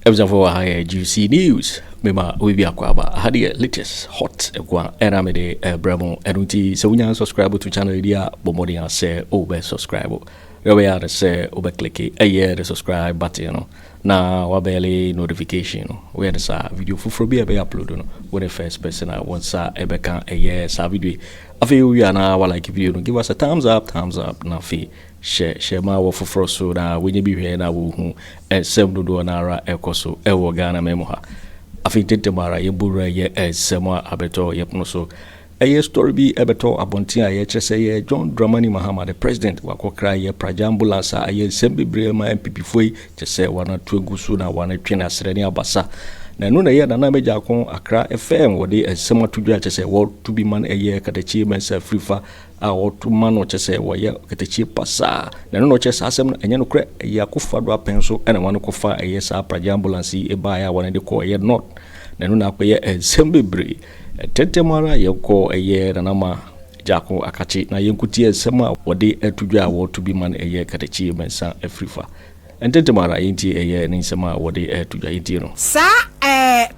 Episode for higher juicy news. Mema we be akwaba. I had the latest hot ekwa eramede bramo enuti. So when you subscribe to channel idea, bomodi and say obe subscribe. We are say obe click the subscribe button. No. Na wabele notification. We are sa video for be upload. No. When the first person I want sa ebeka sa video. After we are now like video. Give us a thumbs up. Na fi. Share my work for so that when you be here now, who sem do anara ekoso ewo Ghana memoha. I think Temara Yebura ye Sema Abeto Yepnoso. A story be Abeto Abontia ye John Dramani Mahama, the president, Wakokra ye Prajambulasa, a Sembi Brema MPP Fui, Chese 1 or 2 Gusuna, 1 Trina Serenia Bassa. Nanuna ye Nanamejakon, Accra FM, where they Sema to judge say, what to be man a year, Katachi, myself, Frifa. Or to man or chese wa ya Okatakyie pasa na no chese asem enye no kre ya Akufo Addo penso ena wano kofa sa prajambulance e ba ya wane de ko ye not na no na akoye ensem bebre tetemara ye ko na nama jako akachi na yenkuti ensem a wode atudwa a wo to bi man Katakyie mensa afrifa entetemara yenti ne ensem a wode atudwa yenti no sa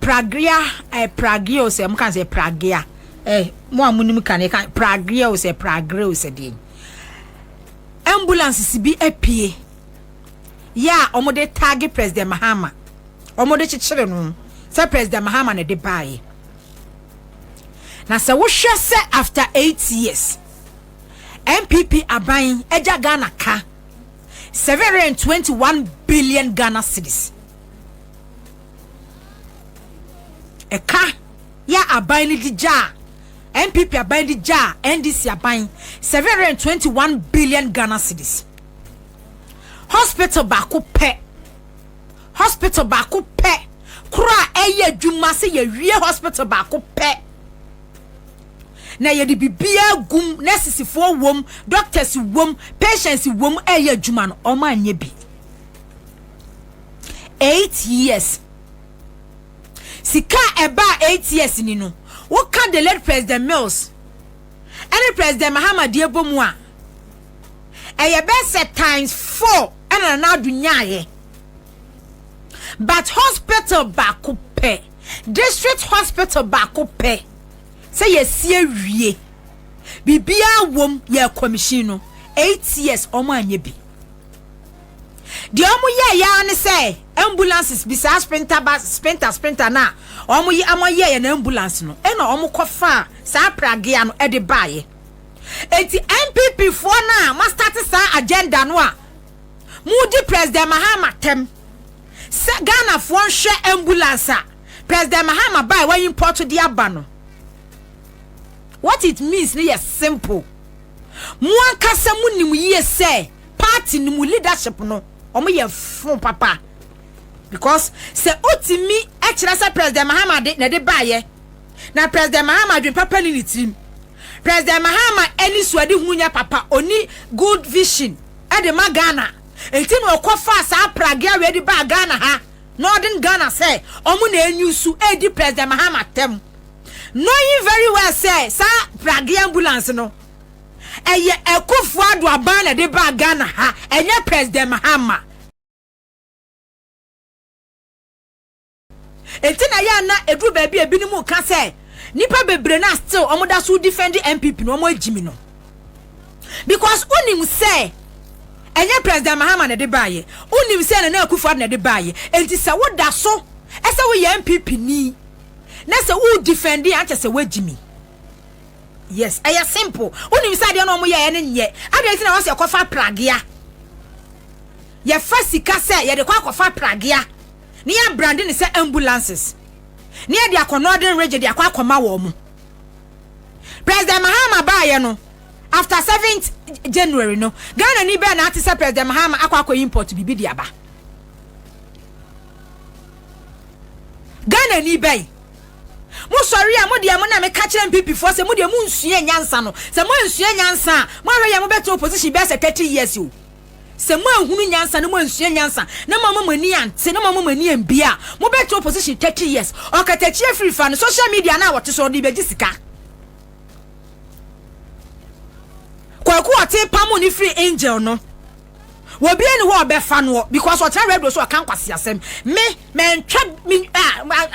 pragio se mkan se pragia mo amunim kan pragria o se pragra o se din ambulance si bi apie ya omode tag president Mahama omode chichire no se president Mahama ne de bae na se wo hwe se after 8 years MPP aban eja Ghana ka 721 billion Ghana cedis eka ya aban ni dija MPP abandi ja NDC aband 721 billion Ghana cedis. Hospital baako pe kura eye adwuma se ye wie hospital baako pe na ye di bibia gum nurses fo wom doctors wom patients wom eye adwuma no o ma anye bi 8 years sika eba 8 years ni no what can the late President Mills and President Mahamadu Bawumia a best times 4 and now dunyaye but hospital baako pe district hospital baako pe say ye sie wie bibia wom ye commission no 8 years omo anye bi di omo ye ya ne say ambulances bisa sprinter na omo yi amaye na ambulance no e na omo kofa sa pragia no e de bae enti MPP fo na ma start sa agenda no a mudi president Mahama tem se Ghana fo hwe ambulance a president Mahama bae wa import di aba no what it means ni is simple mu ankasa munim ye say party ni mu leadership no omo ye fun papa because se otimi ekira se president Mahama na de baye na president Mahama dwen papa ni team president Mahama eni suade hunya papa oni good vision e de magana enti no okofa sa pragia we de ba Ghana ha northern Ghana say omo na enyusu e di president Mahama tem knowing very well say sa pragia ambulance no eye Akufo Addo aban na de ba Ghana ha enye president Mahama entina ya na edru baabi ebinimu ka say nipa bebre na still omoda so defend MPP no omo agimi no because unim say enye president Mahama na de baye unim say na Akufo Addo na de baye enti se woda so ese wo ye MPP ni na se wo defend anche se wagimi yes aya simple unim say de no omo ye ne nye ade enti na wo se kofa pragia ye fasika say ye de kofa pragia ni ya brand ni say ambulances ni ya dia northern region dia akoma wo mu president Mahama baye no after 7th January no Ghana ni be na ati say president Mahama akwa import bibi dia ba Ghana ni be mo sorry a mo dia mo na me ka kire MPP for say mo dia mo nsue nyansa no say mo nsue nyansa mo hwe ya mo beto opposition be say 30 years o se mo ahunu nyansa na mo nsue nyansa na mama mani ante na mama mani ambia mo beto opposition 30 years Okatakyie free fan social media na wote so di be gisika Kwaku ate pamu ni free angel no Wo be any wo be fan wo because what time radio so kan kwase asem. Me ntwa me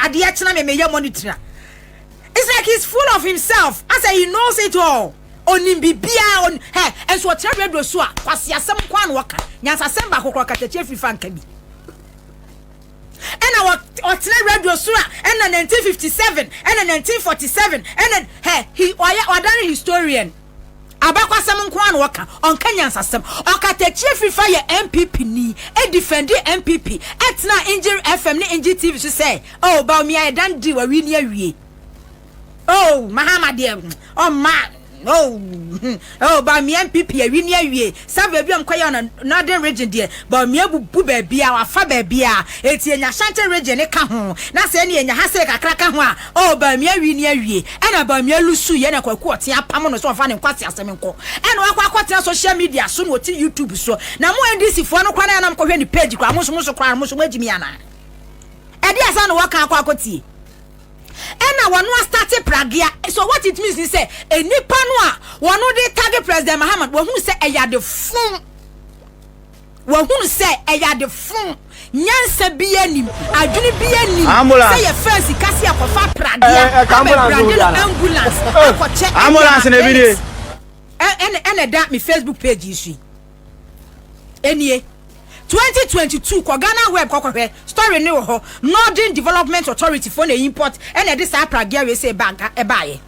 ade ya chena me ye monitor. It's like he's full of himself. I say he knows it all. Onim bibia on and so what time radio so kwase asem kwa na waka. Nyansa asem ba kokro Okatakyie free fan ka bi. And our otchere radio sura and 1957 and 1947 and he ordinary historian abakwa sam nkwan waka on Kenyans asem Okatakyie free fire MPP ni e defend MPP etna injure FM ni injure TV so say oh Bawumia dan di wa wi ni awie oh Mahamadu oh ma oh Bawumia MPP awie ni awie save bi onkoye on northern region there Bawumia bubu ba bia wa fa ba bia eti enya Asante region ne ka ho na se ne enya hase kakra ka ho a oh Bawumia awie ni awie ena Bawumia lusu ye na Kwaku ote apam no so fa ne nkwase asem nko ena wakwa akwate social media so no ti YouTube so na mo NDC fo no kwa na nam kohwe ni page kwa mo so kwa mo so magimi ana edi asa no waka akwa akotie ena wonu start pragia so what it means is say enipa no a wonu de target president Mahamadu wo hu say eya de fun wo hu say eya de fun nyansa bi anim adwene bi anim say ye fancy kasi akofa pragia ambulance akoche ambulance na bi de ene that me Facebook page issue enie 2022 ko Ghana web kokwe story ne ho Northern Development Authority for the import and this pragia we say bag e baaye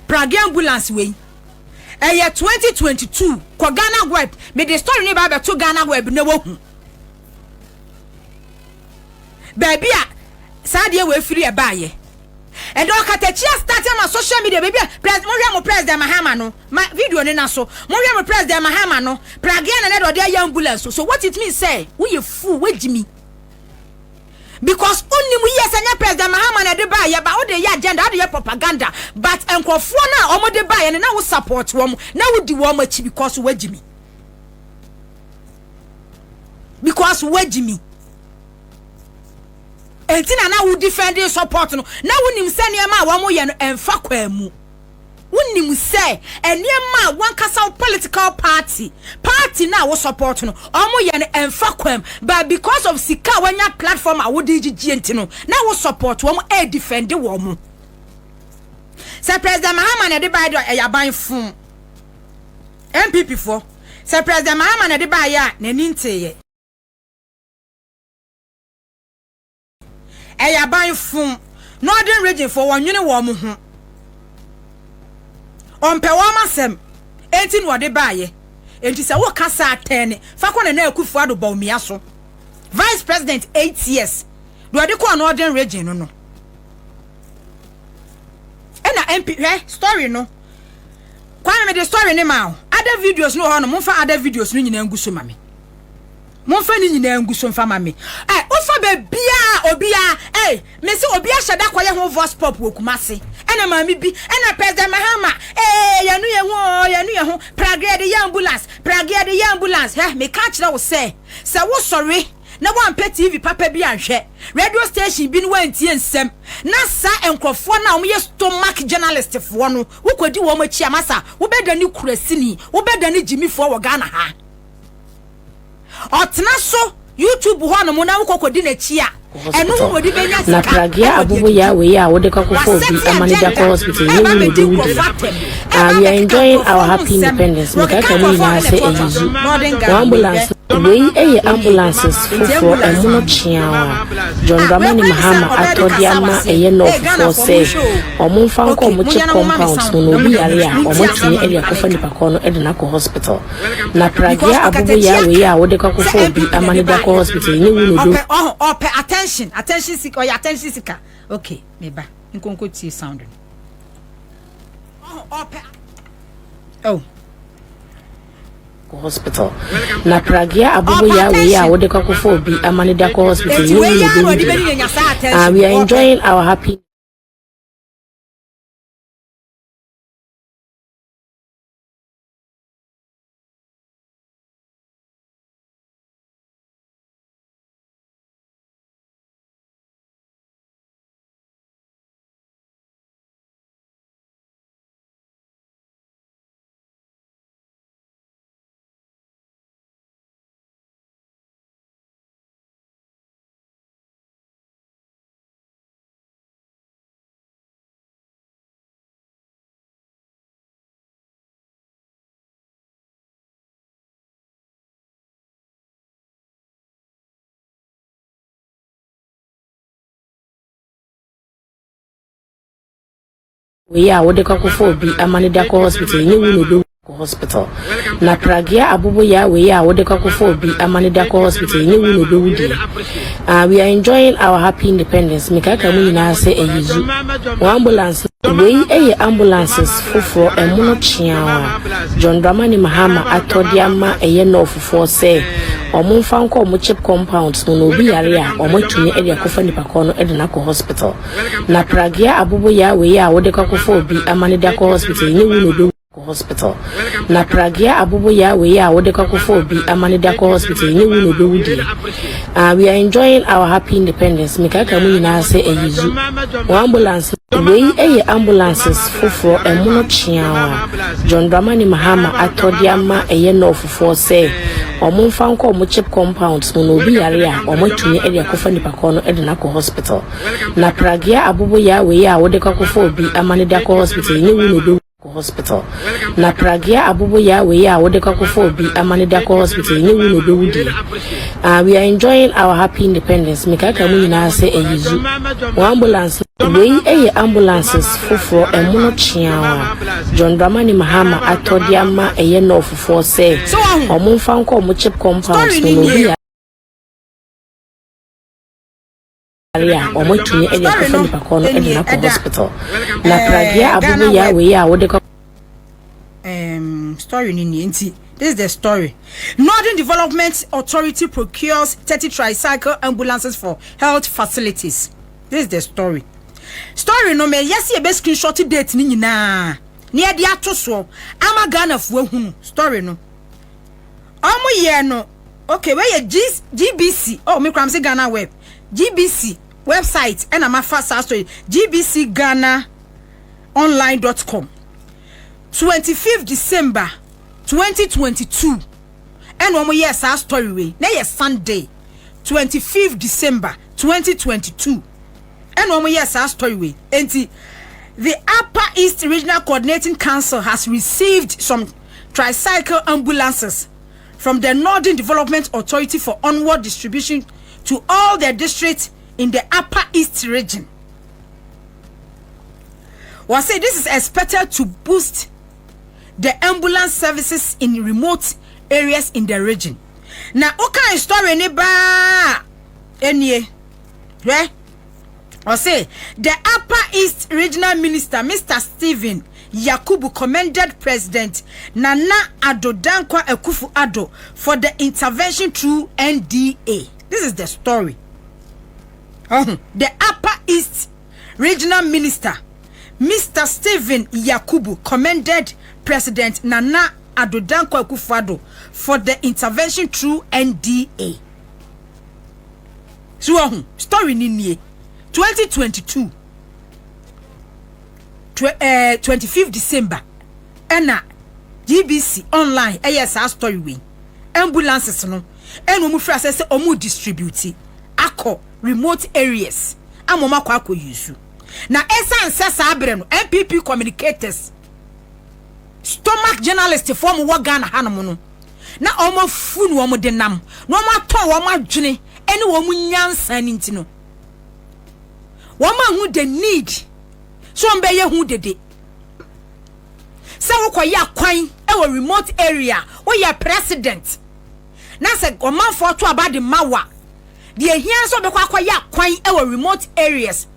pragia ambulance we 2022 ko Ghana web me the story ne ba be to Ghana web ne wo hu baby a sadie we free e baaye and Okatakyie started on social media baby president Mahama no my video ne na so mo president Mahama no pragia na do dey ambulance so what it means say we you fool we jimi because only we yes anya president Mahama na de ba ye ba o de ya agenda o de propaganda but enkofo na o mo de ba ye na wo support wo na wo di wo machi because we jimi entina na wo defend support no na wonim se ne ma wo mo ye no emfa kwa mu wonim se ene ma wan kasa political party na wo support no o mo ye no emfa kwa but because of sika wanya platform a wo de gigi entino na wo support wo mo e defend wo mo se president Mahama na de ba do yaban fun MPP for se president Mahama na de ba ya na ni nteye eyaban fun northern region for wonwene wo mo ho ompe wo masem enti no de baaye enti se wo kasa atene fa ko na Akufo Addo Bawumia so vice president 8 years do de ko northern region no ena MP story no kwa me the story ne ma other videos no ho no mo fa other videos no nyina nguso mame mo fa ni nyina nguso mfa mame ofa be bia obia me se obia hyada kwaye ho voice pop wo kumase ena mami bi ena president Mahama yanu ye ho pragia de ambulance me ka kire wo se wo sorry na wan pe TV papa bi anhwe radio station bi no wantie nsem na sa enkrofo na om ye stomach journalist fo no wo kodi wo machi amasa wo bedani kurasini wo bedani jimifo wo Ghana ha otna so YouTube ho no mo na wo kokodi na chi a enu wo di benya sika na pragia abubu ya we ya wo de kakofo bi amanija hospital ni we do we are enjoying our happy independence we ka kanu na say eyizu ambulance we ambulances for emuno chiawa John Dramani Mahama atodiama no for say omunfa nko omuche compound no bi yare a omotini area kofa nipa ko no edina ko hospital na pragia abubu ya we ya wo de kakofo bi amanija hospital ni we do attention seeker okay meba nkonko tie sound hospital na pragia abubu ya we ya wo de kakofo bi amanija hospital ni we do we are enjoying our happy we are what the Akufo Bi Amanidako Hospital, you will do hospital. Na Pragia Abubuya, we are what the Akufo Bi Amanidako Hospital, you will do. We are enjoying our happy independence. Mikaka Muna say a yuzu. Ambulance, we ambulances for a monochiawa. John Dramani Mahama Ato Diama a yeno for say. Or moon found call chip compounds no be area or much to me at the Akufo Pakono at the NAPO hospital. Na Pragia Abubuya, we are what the Akufo Bi Amanidako Hospital, you will do. Hospital. Na Pragia Abubuya, we are what the Akufo Bi Amanidako Hospital, you will do. We are enjoying our happy independence. Mikaka Muna say a yuzu. Ambulance, we ambulances for a monochiawa. John Dramani Mahama Ato Diama a yeno for say. Or moon found call chip compounds no be area or much to me at the Akufo Pakono at the NAPO hospital. Na Pragia Abubuya, we are what the Akufo Bi Amanidako Hospital, you will do. Hospital. Na Pragia Abubuya, we are what the Akufo Bi Amanidako Hospital, you will do. We are enjoying our happy independence. Mikaka Muna say a yuzu. Ambulance, we ambulances for a monochiawa. John Dramani Mahama Ato Diama a yeno for say. Or moon found call chip compounds no be area or much to me at the Akufo Pakono at the NAPO hospital. Na Pragia Abubuya, we are what the story nini. This is the story. Northern Development Authority procures 30 tricycle ambulances for health facilities. This is the story. Story no me yes ye be screenshot date ni nyina. Near the ato so ama Ghana fu ehunu story no. Omo ye no. Okay, where ye GBC. Oh, me kram say Ghana web. GBC website and I'm a fast story. gbcghanaonline.com. 25th December 2022. And one more yes our story way. Na yes Sunday 25th December 2022. And one more yes our story way. And the Upper East Regional Coordinating Council has received some tricycle ambulances from the Northern Development Authority for onward distribution to all the districts in the Upper East region. Was say this is expected to boost the ambulance services in remote areas in the region. Now, okay, story ni ba enye, right? Or say the Upper East Regional Minister, Mr. Stephen Yakubu, commended President Nana Addo Dankwa Akufo Addo for the intervention through NDA. This is the story. The Upper East Regional Minister, Mr. Stephen Yakubu, commended President Nana Addo Dankwa Akufo Addo for the intervention through NDA. So, story ni 2022, 25th December, and GBC online, yes, our story wing. Ambulances, no, and we move say omu distribute ako remote areas. Amoma Kwaku use. Na essence abreno MPP communicators, stomach journalists form Ghana hanamono. Na omo funu omo denam, no omo to omo adwene, ene omo nyansa nintino. Wama who the need so mbeye who dede se wo koya kwan e remote area wo ya president na se omanfo to about the mawa the here so be koya kwan e remote areas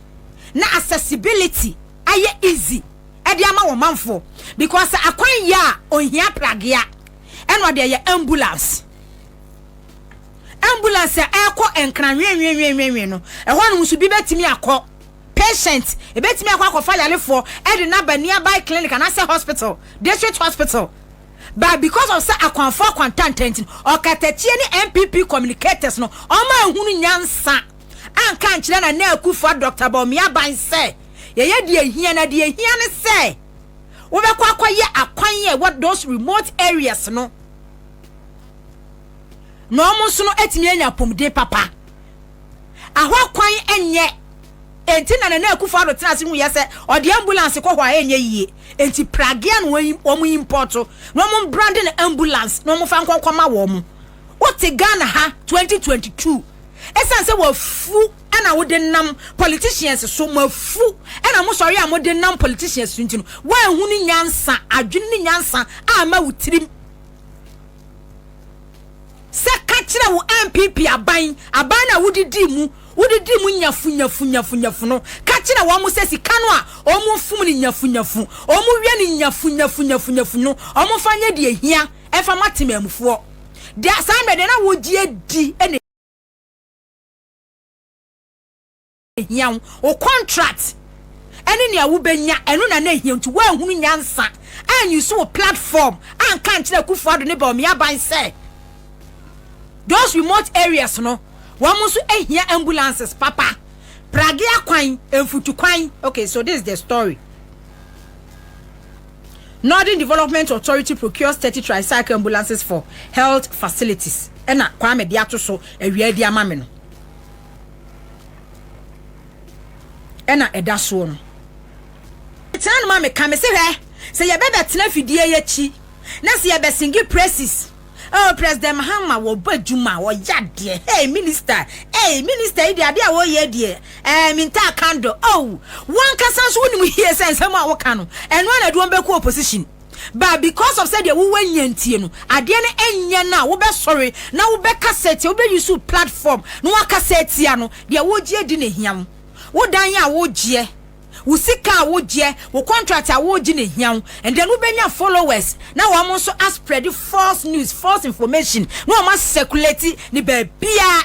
na accessibility aye easy e de ama wo manfo because akwan ya ohia pragia eno de ya ambulance e ko enkran nwenwenwenwen no e ho no musu bi betimi akọ patient e betimi akọ fire for e de na ba nearby clinic and say hospital district hospital but because of say akwanfo kwantantent Okatakyie ni MPP communicators no oma ehunu nyansa anka nkyere na Akufo Dr. Bawumia ban say ye de ehia na de ehia ne say wo be kwa ye akwan ye what those remote areas no no musu no etimi anya pomde papa ahwa kwan enye enti na Akufo Addo tenase hu yese odi ambulance ko hwa enye yie enti pragian wo mu import no mu branding ambulance no mu fa nkonkoma wo mu wote Ghana ha 2022 esan se wo fu ana wo de nam politicians so mafu ana mo sorry am de nam politicians so ntino wa hu ni nyansa adwene ni nyansa ama wutirim se ka kire wo MPP aban na wudidi mu nyafu no ka kire wo mo se sika no a o mo fum ni nyafu o mo wie ni nyafu no o mo fanye de ehia e fa matemamfo de asan de na wo gie di ene ehia o contract ene ne awu benya eno na ehia nti wa hunu nyansa an you so platform an kan kire Akufo Addo ne Bawumia ban say those remote areas no one so ehia ambulances papa pragia kwan emfutu kwan. Okay, so this is the story. Northern Development Authority procures 30 tricycle ambulances for health facilities. Ena Kwame Diato so ewie dia mame no. Ena eda so no. Tan mame kame se ye bebe tena fidie ye chi. Na se ye be singi praises. Oh, President Mahama wo badwuma wo yade. Hey minister ide ade a wo ye de. Minta kando. Oh, one kasa so woni mu here sense ma wo ka no. Eno na do beku opposition. But because of said wo wanyantie no, ade na enya na wo be sorry, na wo be cassette, wo be use platform, no wa cassette ya no, de wo gie di ne hiam. Wo dan ya wo gie. Wo sika wo gie, wo contract a wo gie ne hiam, and then wo benya followers. Now we also spread false news, false information. No ma circulate ni be bia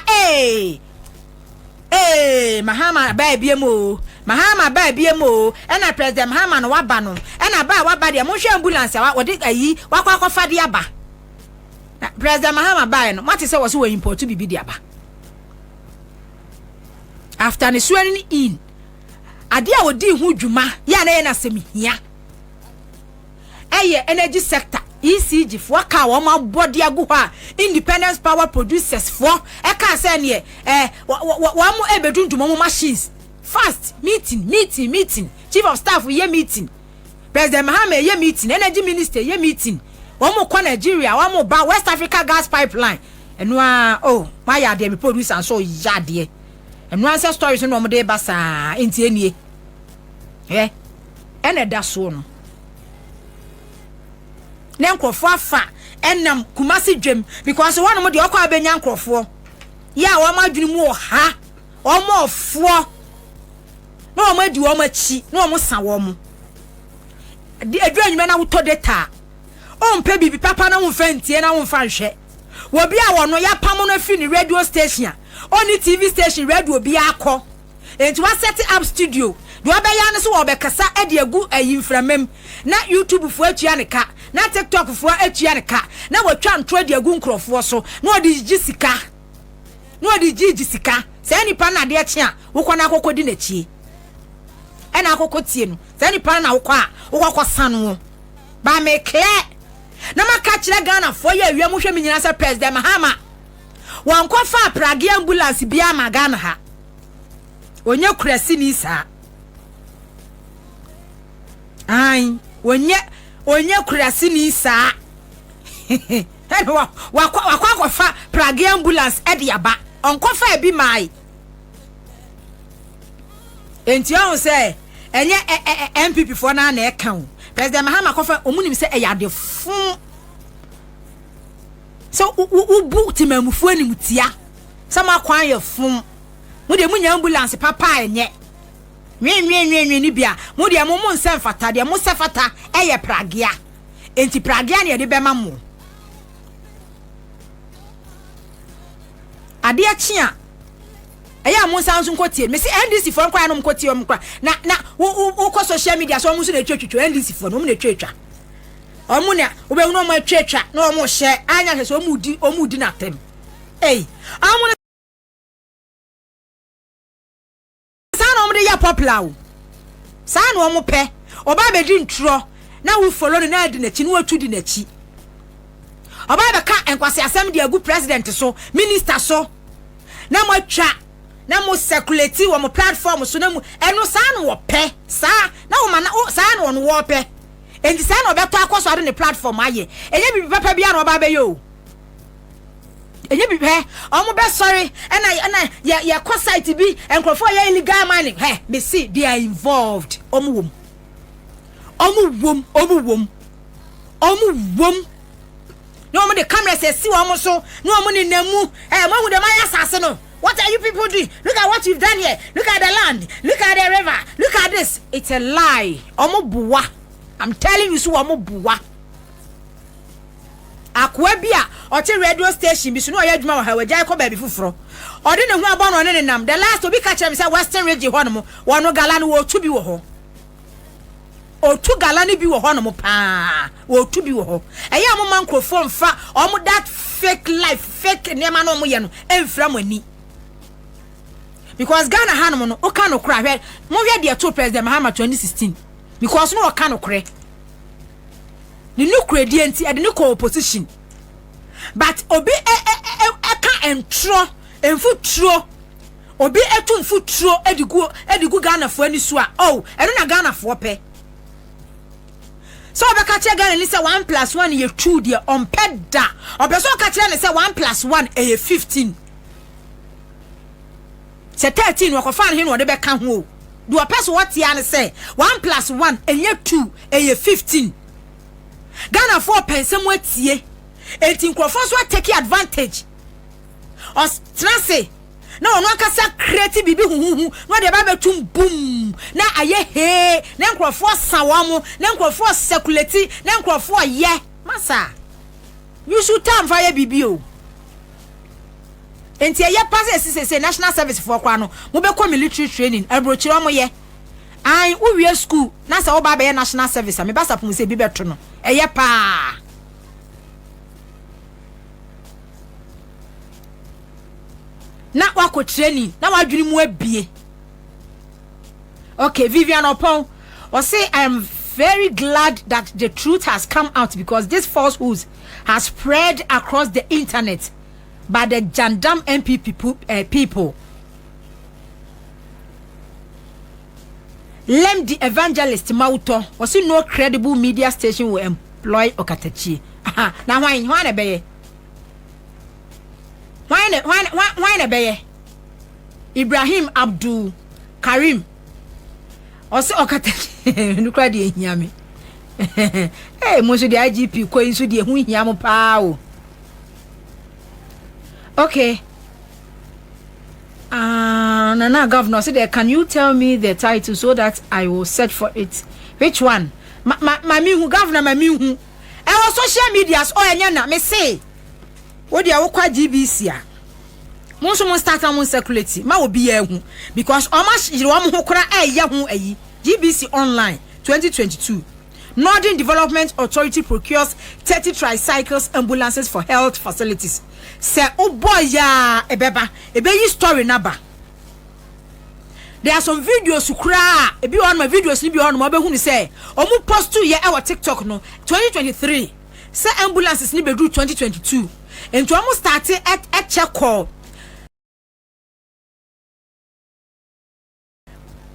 Mahama ba biemo. Mahama ba biemo. Ena President Mahama no waba no. Ena ba waba de mo hwe ambulance a wo de ayi wakwa fa de aba. Na President Mahama ba no, what say was we import to bibi de aba. After the swearing in, ade a wodi hu dwuma ya na semihia. Eye energy sector ECG for ka wo ma body agu ha independence power producers for e ka say ne wo mo ebedundumo mo machines fast meeting chief of staff ye meeting President Mahama ye meeting energy minister ye meeting wo mo ko Nigeria wo mo ba West Africa gas pipeline eno my ya de producer so ya de eno answer stories no mo de basa enti enie ene da so no na nkrofo afa enam kumasi dwem because one mo de okwa abenya nkrofo ya wo ma dwene mu ha o mo ofo na o ma di o ma chi na o mo sa wo mo de adwanyu na wo to data o mpe bibi papa na wo fantie na wo fa nhwe wo bia wo no ya pam no afi ni radio station oni TV station radio bia akọ enti wa set up studio do abeya ne so wo be kasa ade agu ayimframem na YouTube fo atua ne ka na TikTok fo atua ne ka na watwa ntro de agu nkrofo so na odi jisika na odi jisika se nipa na de akye a wo kwana akokodi na chie ena akokotie no se nipa na wo kwa wo kwakosa no ba me clear na maka kire Ghana fo ya awia mu hwe menyina se President Mahama wan kofa pragia ambulance bia ma Ghana ha onye kurasi ni sa ai onye kurasi ni sa wakwa fa pragia ambulance edi aba onkofa ebi mai enti on say enye MPP for na e kan President Mahama kofa omunim se eyade fun so ubu timamufu ani mutia sama kwan ye fun mu de munya ambulance papa enye nwen ni bia mu de mo nsem fata de mo sefata eye pragia enti pragia ne de bema mo ade achia eya mo sanso nkotie me se NDC for nkwa no mkotie omkwa na wo social media so mo so na twetwetwe NDC for no mo na twetwa omu na obehunu mo twetwa na omo hye anya se omudi na tem amu sana omo de ya popular o sana omo pe oba be di ntro na wo follow na adi na chi na watu di na chi oba be ka enkwase asem de agu president so minister so na mo twa na mo circulate wo mo platform so na mu eno sana wo pe sa na wo ma na sana wo no wo pe enti sana obeto akoso ade ne platform aye enye bibi papa bia na oba be yo enye bi he omo be sorry and ya co site bi enkrofo ya illegal mining he me see they are involved omo wom no omo the camera say see omo so no omo ni namu mo hu the man assassin no. What are you people doing? Look at what you've done here. Look at the land. Look at the river. Look at this. It's a lie. Omo buwa. I'm telling you so omo buwa. Akwabia otchere radio station bi so no oyadwuma wa ha wagya ko ba bi fufuro. Ode ne hu aba no ne nam. The last obi ka kire me say Western region ho no mo. Wono gala no wo tu bi wo ho. Otu gala ni bi wo ho no mo pa. Wo tu bi wo ho. Eya mo microphone fa omo that fake life, fake nema no mo ye no emfra mo ani. Because Ghana Hanum no Okano cry where Movia dear to President Mahama 2016 because no Okano cry the new credient at the new opposition but obi eka entro enfu tro obi etu enfu tro edigu Ghana for any so oh eno na Ghana for pe so obeka che Ghana ni say 1 + 1 ye 2 dear on peda obeso ka che ni say 1 + 1 e 15 se 13 wakofan he no de beka ho do person what ya ne say 1 + 1 enye 2 eye 15 Ghana for pensem watie enti nkrofo so take advantage os trase na ono akasa create bibi huhu no de ba betum boom na aye he na nkrofo sawo na nkrofo seculate na nkrofo ye masa you should time for ye bibi o enti ye pass say national service for kwa no mo be ko military training abrochiro mo ye an uwie school na say wo ba be national service me ba sapum say bi beto no eye pa na wako training na wadwini mu abie. Okay, Vivian Opon or say I am very glad that the truth has come out because this falsehood has spread across the internet by the Jandam MP people. Lem the evangelist Mauto was no credible media station will employ Okatakyie. Now why na be? Why na be? Ibrahim Abdul Karim. Also Okatakyie no crowd dey hear me. Hey, mo so the IGP ko inso dey hu hia mo pa o. Okay. Nana Governor said, can you tell me the title so that I will search for it? Which one? Mami who governor mami who? On social medias oh enya me say. What dia wo kwa GBC a. Mo so mo start am circulate. Ma obi ya hu because almost yire wo ho kora ya hu ayi. GBC online 2022. Northern Development Authority procures 30 tricycles ambulances for health facilities. Say oh boy ya ebeba ebeyi story naba. There are some videos ukra ebi on my videos ni bi on mo be hu ni say omu post to ye our TikTok no 2023 say ambulances ni be do 2022 and to almost start at check call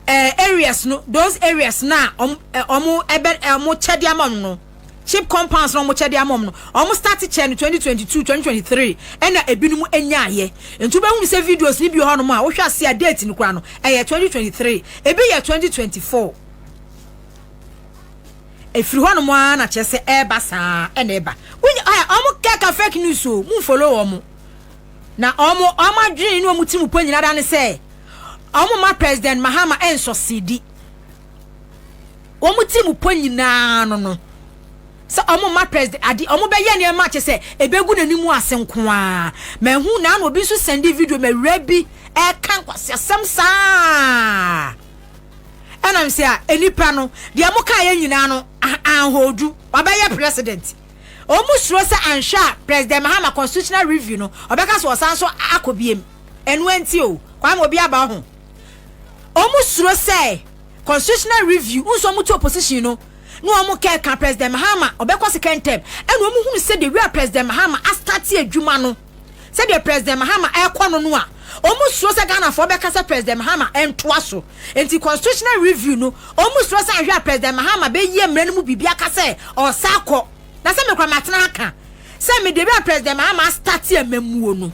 areas no those areas na omu chede amom no cheap compounds no omu chede amom no omu start check in 2022 2023 and ebinum enya ye ntu be hu say videos ni bi ho no ma wo hwa se date ni kura no 2023 ebi ye 2024 efiri ho no mo na chese basa na eba omu keka fake news o mu follow omu na omu adwin ni omu timu panyina da ne say omu ma president Mahama enso CD omu timu panyina no so omu ma president adi omu be ye ne ma chese ebegu nanimu asenko a mahu na no obi so send video me rebi kan kwase samsa and I'm say enipa no de amuka ye nyina no anhodu obaye president omu suro se ansha president Mahama constitutional review no obeka so osanso akobiem enu enti o kwa mo bi aba ho omu suro se constitutional review unso mu to opposition no omu ke kan president Mahama obeko second term enu omu hu se the real president Mahama astati adwuma no se the president Mahama ekono no a omu suro se Ghana for obeka se president Mahama entoa so enti constitutional review no omu suro se ahwe president Mahama be ye mra no mu bibia ka se o sakọ na se me kwa matena aka Say me dey president Mahama start here memuo no.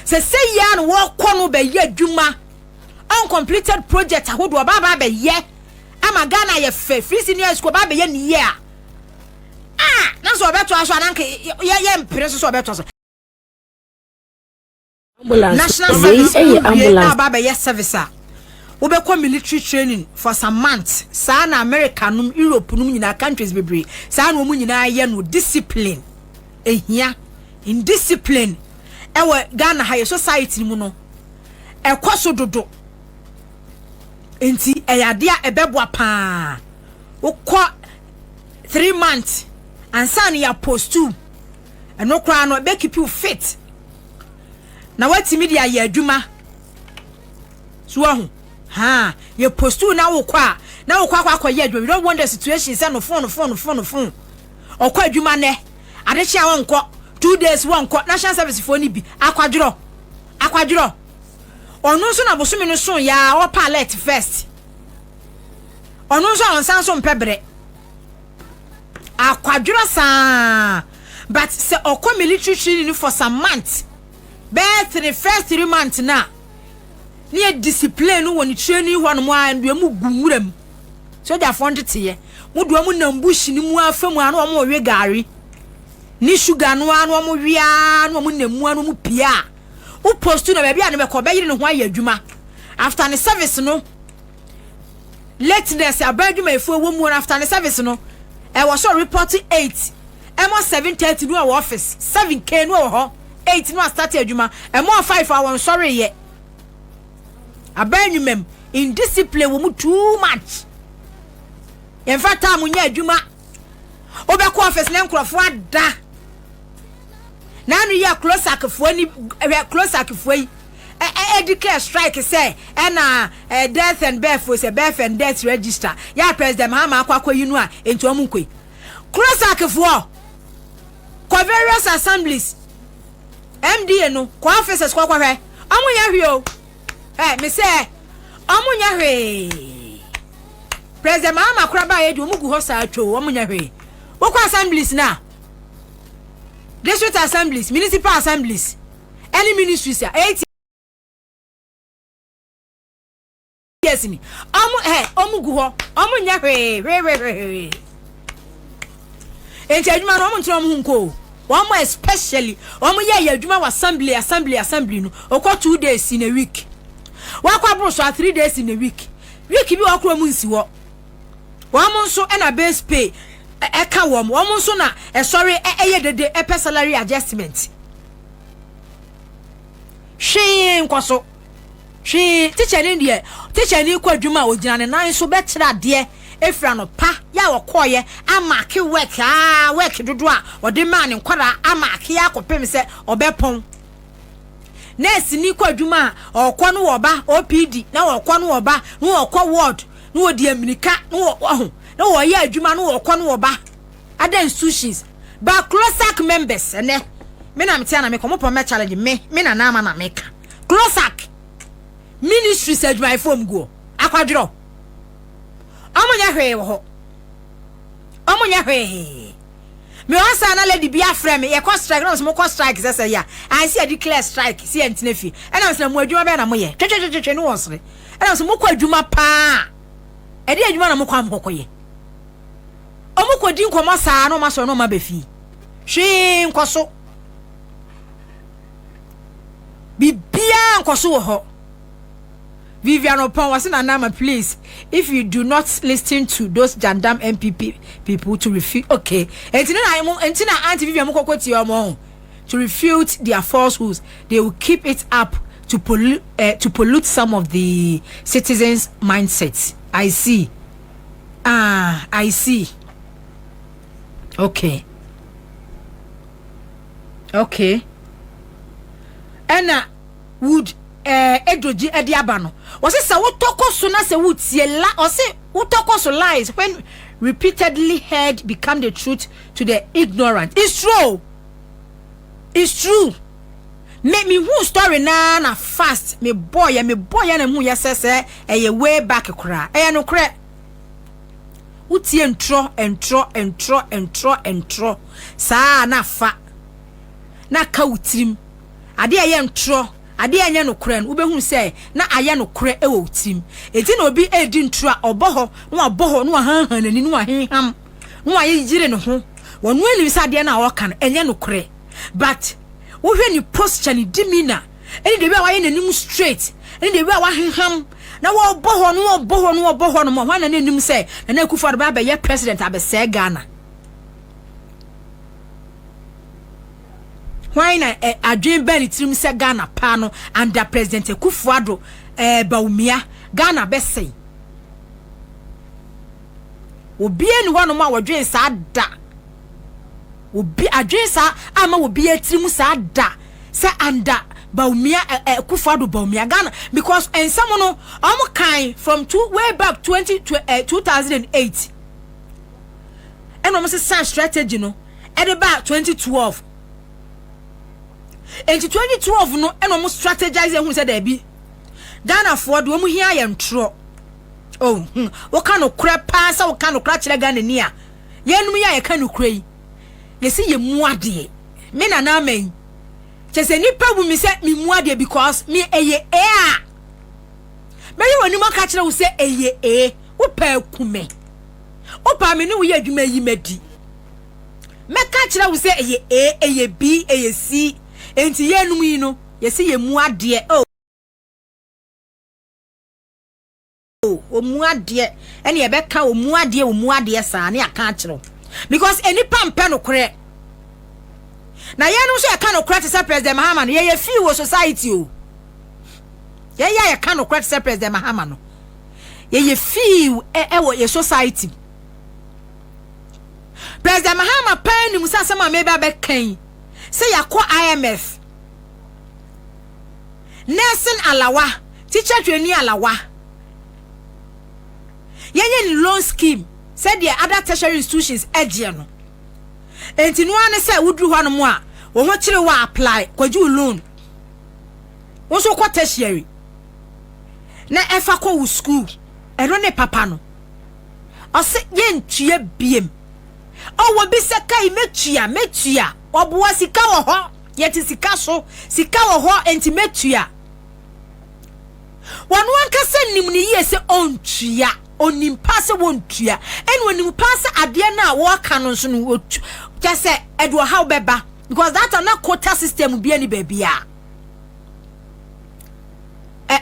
Say ya no wo kɔ no be ye adwuma. Uncompleted project ahodo ba be ye. Ama Ghana ye free senior school ba be ye ni ye a. Ah, na so obeto aso ananke ye mpere so obeto so. National service ambulance ba be ye service a. We be call military training for some months. Sa na America num Europe num nyina countries bebre. Sa na omu nyina ye no discipline. Ehia in discipline. Ewe Ghana high society mu no. Ekoso dodo. Enti eyadia ebeboa pa. Ukwa 3 months and san ya post 2. Eno kra no be keep you fit. Na wati media ye adwuma. So ahu. Ha, ye post 2 na ukwa. Na ukwa kwa ye adwuma. You don't want the situation say no phone. Okwa adwuma ne. Adechi a wonko 2 days wonko national service for ni bi akwadro. Onu so na bosumi no so ya o palette first. Onu so onsan so mpebre. Akwadro sa. But se okọ military training for some months. Be the first 3 months na. Ni discipline no woni training ho no mo an mu gumuram. So dia fonde tie. Mu do mu nambush ni mu afam anu o mo we gari. Ni sugar no anu o mo wia no mo namu anu mu pia. U post na baby ane be ko be yiri no ho aye adwuma. After the service no lateness abadwuma efu wo mu after the service no I was so reporting 8 emo 7:30 no our office 7k no ho 8 no start adwuma emo 5 hours sorry ye abadwuma in discipline wo mu too much in fact am nya adwuma obekọ office na nkrofo ada na no ye close akfo ni close akfo yi declare strike say na death and birth for say birth and death register ya president Mahama akwa yi no a enti omu nkoi close akfo ko various assemblies MDA no ko officers ko hwe omu nya hwe o me say omu nya hwe president Mahama kura ba ye di omu gu ho sa atwo omu nya hwe wo ko assemblies na district assemblies municipal assemblies any ministries 8 yes ni omu gu ho omu nya hwe enti adwuma no omu ntro omu nko omu especially omu ye adwuma wa assembly no okọ 2 days in a week wakwa bro so 3 days in a week bi wakro mu nsi wo omu nso na base pay eka omu nso na sorry dede pay salary adjustment she nkoso she teacher ni kwa adwuma ogina ne nan so betira de efra no pa ya wokoye amake work dodo a ode man nkwara amake akopem se obepon nurse ni kwa adwuma okọ no woba OPD na okọ no woba no okọ ward no odi aminika no oho na wo ye adwuma no okọ no woba other institutions ba closac members ene me na mtia na me komo po me challenge me na na ama na meka closac ministry said my phone go akwadro amunya hwe wo amunya hwe me wansa na lady bia frame ye ko strike no mo ko strike say ya I see a declare strike see antinafi and I was na mo adwuma be na mo ye twetwetwe no wonsre and I was mo ko adwuma pa e de adwuma na mo ko am kokoye omo ko di nkomo saa no ma so no ma be fi hwe nkoso bibia nkoso wo ho Vivian Opon was in Anama, please. If you do not listen to those Jandam MPP people to refute, okay. And Tina Auntie Vivian Mokoko to refute their falsehoods, they will keep it up to pollute some of the citizens' mindsets. I see. I see. Okay. And would Edroji Ediabano was it so toko so na se wutie la or say utoko so lies when repeatedly heard become the truth to the ignorant. It's true. Make me who story na fast me boy na mu yesese way back kra no kra utie entro saa na fa na ka utrim ade aye entro ade anya no kora no ubehu se na aye no kora e wo utrim enti na obi edi ntro a oboho no aboho no hanhan nani no ahenham no aye jire no ho wonu ani bisa ade na woka no enye no kora but wo hwe ni posture ni demeanor eni de bia wa ye nanim straight eni de bia wa henham na wo boho no mo hwana nanim se na Akufo Addo ba ye president abese Ghana why na adwen ben tirim se Ghana pa no under president Akufo Addo Bawumia Ghana bese obi eni hwana mo awodwen sa da obi adwen sa ama obi atirim sa da se under Bawumia Akufo Addo Bawumia Ghana because and someone no kind from way back 2008 and almost a strategy no at about 2012 and 2012 no and almost strategizing who said there be Ghana for do mu here yam tro oh what kind of crap pass what kind of crutch Ghana near yenum ya ye kan ukrai ye see ye mu ade me na men chese nipa bu mi se mi mu ade because me eye a me ye woni maka kire wo se eye wo pa kume wo pa me ni wo ye adwuma yi madi me ka kire wo se eye b eye c enti ye num yi no ye se ye mu ade o mu ade ene ye be ka o mu ade sa na aka kire because enipa mpe no kore na yenu so aka no kora se president Mahama no ye fi wo society o ye aka no kora se president Mahama no ye fi wo ye society president Mahama pan ni musa sama me ba be kan se yakọ IMF Nelson Alawa teacher training Alawa ye loan scheme said the other tertiary institutions agye no enti no ane se wudru hwa no mo a wo ho kire wa apply kwaju loan wo so kwa tertiary na efa ko wo school eno ne papa no o se ye ntue biem o wo bi se kai metua oboa sika wo ho yeti sika so sika wo ho enti metua wonu anka se nim ni ye se ontua onim passe wontua eni onim passe ade na wo aka no so no just say edwo how beba because that na quota system bi ani babia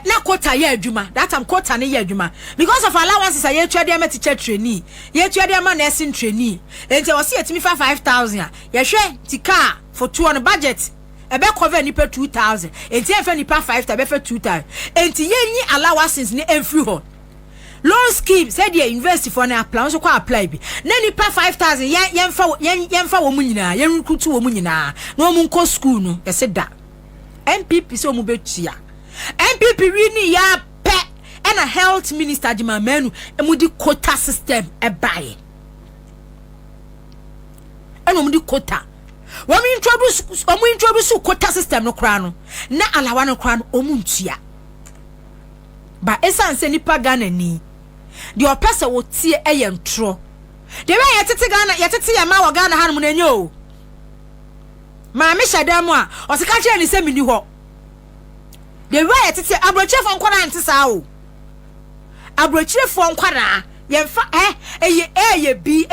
na quota ye adwuma that am quota ne ye adwuma because of allowances ye twa dey met teacher trainee ye twa dey ma nursing trainee enti wo se yetimi 5000 a ye hwe tika for 2 on budget ebe cover ni pe 2000 enti e fa ni pa 5000 be fa 2000 enti ye nyi allowances ni enfri ho loan scheme said you invest for na apply so kwa apply bi na ni pa 5000 yemfa wo mu nyina yenkutu wo mu nyina na wo mu nko school no ye se da MPP so mu betua MPP wi ni ya pe na health minister di mamanu mu di quota system e bae eno mu di quota wo mu introduce quota system no kra no na alawa no kra no o mu ntua ba esanse nipa Ghana ni the opesa wo tie ntro de we yetete Ghana yetete ya ma wo Ghana hanum na nyo ma me hyadam a o se ka kire ni se mini ho de we yetete abrochefo nkwara nte sa o abrochefo nkwara yemfa eye bi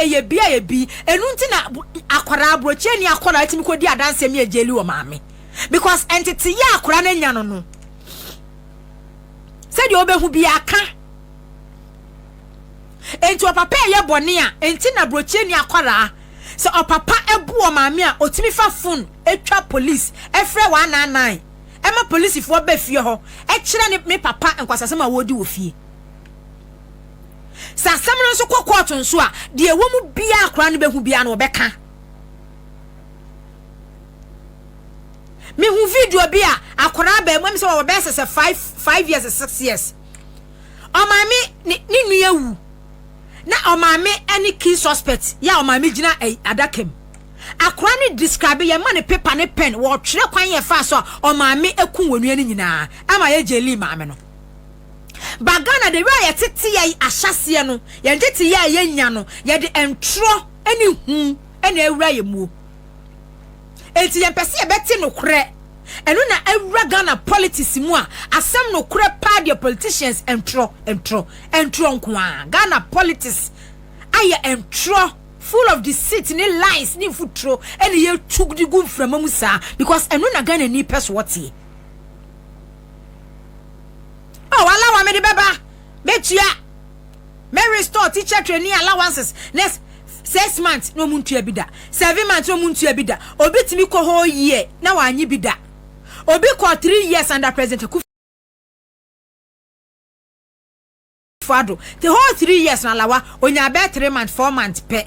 enu nti na akwara abroche ni akwara atimi kodi adanse me ejeli wo maame because entity ya akwara na nya no said you obehu bi aka enti opapa ye bone a enti na broche ni akwara se opapa ebu o maame a otimi fa phone etwa police efre 199 ema police fo ba fie ho e kire ni me papa enkwasasem a wodi wo fie sasem no so court nso a de ewo mu bia akwara no behu bia na obeka me hu video bia akwara ba mu se wo be se 5 years 6 years o mami ni nuya wu na o mami any key suspect ya o mami gina adakem akwara ni describe ye man paper ne pen wo twere kwan ye fa so o mami ekun wonu ani nyina ama ye jeli mami no bagana de way tete ye ahyase no ye tete ye nya no ye de entro eni hu ena ewura ye mu enti ye pese ye beti no kre eno na ewura Ghana politics mu a asem no kre pa the politicians entro nkoa Ghana politics aye entro full of deceit ni lies ni futro eni ye tugdi gu mframa mu sa because eno na Ghana ni pese what oh, allow me the baba. Betia. Mary store teacher training allowances. Next 6 months no muntu ebida. 7 months no muntu ebida. Obi timi ko whole year na wanyi bida. Obi ko 3 years under President Akufo Addo. The whole 3 years na lawa onya be 3 months 4 months pe.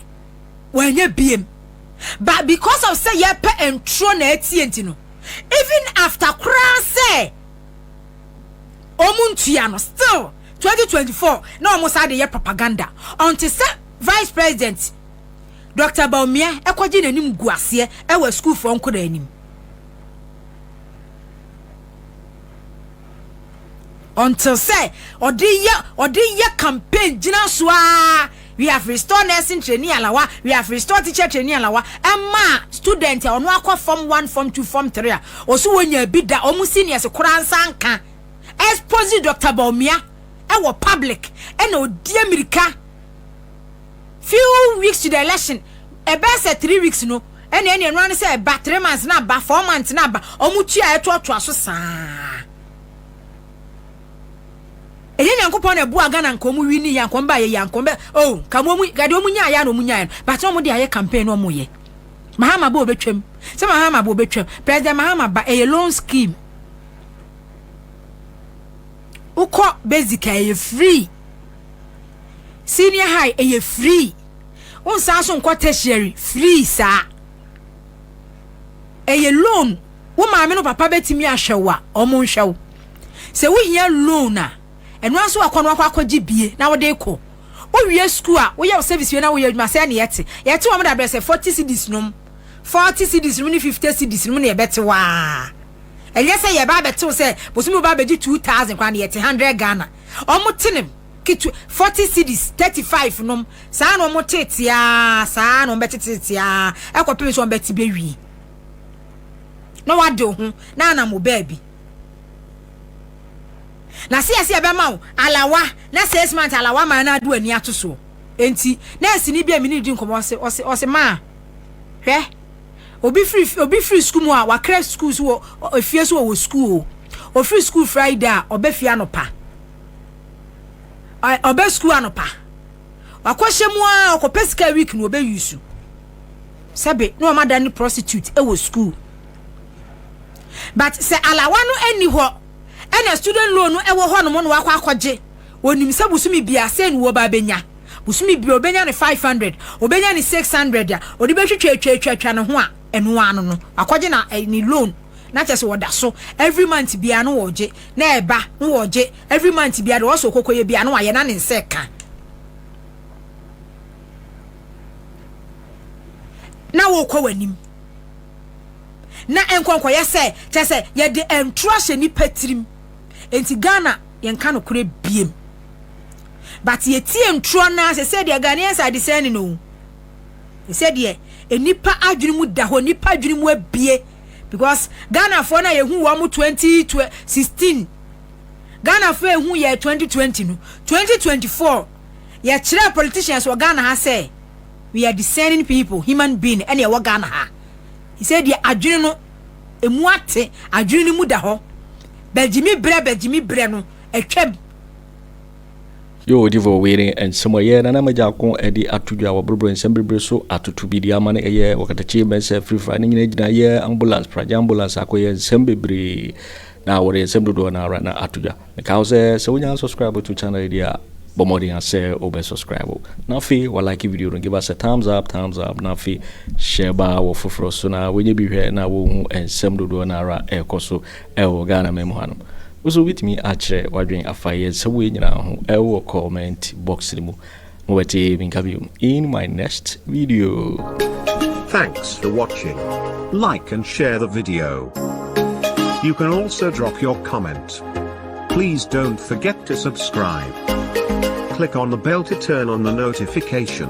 Wenye biem. But because of say ye pe entro na etienti no. Even after kra say Omuntiano still 2024 no almost had the propaganda until Vice President Dr. Bawumia ekwaji nanim guase ewa school for onko da anim until say odiye campaign gina so we have restored nursing training alawa we have restored teacher training alawa emma student ono akwa form 1 form 2 form 3 osu wonya bida omu seniors koransa nka Expósey Dr. Bawumia ewo public and odi America few weeks to the election best 3 weeks no and any run say about 3 months na ba 4 months na ba omutua eto aso saa eyen yankopon na bu aga na nkomu wini yankomba ye yankomba oh kamomu gade omunya ya no munya but omu de aye campaign no mu ye Mahama bo betwem se Mahama bo betwem President Mahama ba a loan scheme uko basic a free senior high a free unsa so nko tertiary free sa a loan wo maame no papa betimi ahwewa omo nhwew se wo hia loan a eno anso akono akwaji bie na wo de ko wo wie school a wo ye service wie na wo ye adwuma se na yete wo mo da bre se 40 cedis nom 40 cedis nom ni 50 cedis nom na ye bete wa Elye say ye ba beto say bosumi ba beji 2000 kwa na yete 100 Ghana. Omo tenem kitu 40 cedis 35 nom sa na omo tetia sa na omo betetia ekopem so omo beti bewi. No wade ho na mo baby. Na see be ma alawa na 6 months alawa ma na adu ani atoso. Enti na esi ni bia mi ni di nkomo ose ma. Hwe obi free school mu a wa crash schools wo efie so wo school o free school Friday obe fie anopa obe school anopa akwahye mu a okopesika week no obe use sabe no mada ni prostitute e wo school but se alawa no ani ho ena student loan no e wo ho no mo no akwa akwaje wonim se busumi bia se ni wo ba benya busumi bia obenya ni 500 obenya ni 600 ya odi be twetwa no ho a enu anu no akwaje na ni loan na chese woda so every month bia no woje na eba no woje every month bia do so kokoye bia no aye na ne nseka na wo kwa wanim na enkonkwa ye se chese ye de entrose ni patrim enti Ghana ye nka no kure biem but ye tie ntro na se de Ghanaians are discerning no se de enipa adwene mu da ho nipa adwene mu abie because Ghana for na ye hu wo mu 2016 Ghana for hu ye 2020 no 2024 ye kire politicians wo Ghana ha say we are discerning people human being ene wo Ghana ha he said ye adwene no emu ate adwene mu da ho bejimi bre no etwam yo divo waiting and somewhere yeah na Agyarko edi atudwa wa brobro nsembrebre so atutu bidi amane eye Okatakyie mense free fry nyina gina ye ambulance akoye nsembrebre na wore nsembdodo na right na atudwa ka say so nya subscribe to channel dia bomodi and say obe subscribe na fi wa like video don't give us a thumbs up na fi share ba wo foforo so na wenye bi hwe na wo hu nsembdodo na ra ekoso e wo Ghana memo hanom uso with me atchere wadwen afaye so we nyina ho ewo comment box mu no wete binkabi in my next video. Thanks for watching. Like and share the video. You can also drop your comment. Please don't forget to subscribe. Click on the bell to turn on the notification.